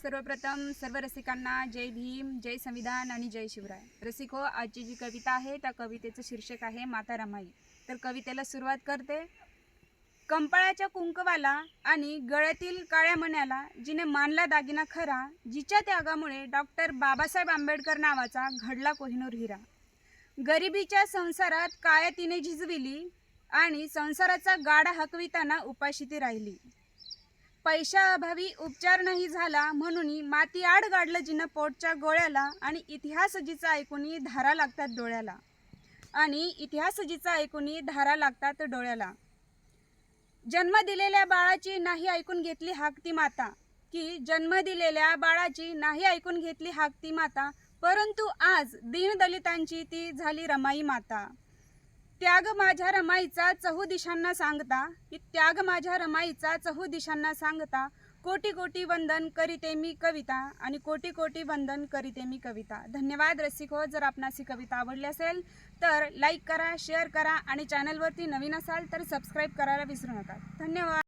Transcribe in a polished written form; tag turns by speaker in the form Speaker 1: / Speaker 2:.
Speaker 1: सर्वप्रथम सर्व रसिकांना जय भीम, जय संविधान आणि जय शिवराय। रसिको, आजची जी कविता आहे त्या कवितेचं शीर्षक आहे माता रमाई। तर कवितेला सुरुवात करते। कंपाळाच्या कुंकवाला आणि गळ्यातील काळ्या मण्याला जिने मानला दागिना खरा, जिच्या त्यागामुळे डॉक्टर बाबासाहेब आंबेडकर नावाचा घडला कोहिनूर हिरा। गरिबीच्या संसारात काया तिने झिजविली आणि संसाराचा गाडा हकविताना उपाशी ती राहिली। पैशाअभावी उपचार नाही झाला म्हणून माती आड गाडलं जिनं पोटच्या गोळ्याला आणि इतिहास जिचा ऐकून धारा लागतात डोळ्याला। जन्म दिलेल्या बाळाची नाही ऐकून घेतली हाक ती माता, की जन्म दिलेल्या बाळाची नाही ऐकून घेतली हाक ती माता, परंतु आज दीनदलितांची ती झाली रमाई माता। त्याग माझ्या रमाईचा चहू दिशांना सांगता, की त्याग माझ्या रमाईचा चहू दिशांना सांगता, कोटी कोटी वंदन करीते मी कविता आणि कोटी कोटी वंदन करीते मी कविता। धन्यवाद रसिको। जर आपणास ही कविता आवडली असेल तर लाईक करा, शेअर करा आणि चॅनलवरती नवीन असाल तर सबस्क्राईब करायला विसरू नका। धन्यवाद।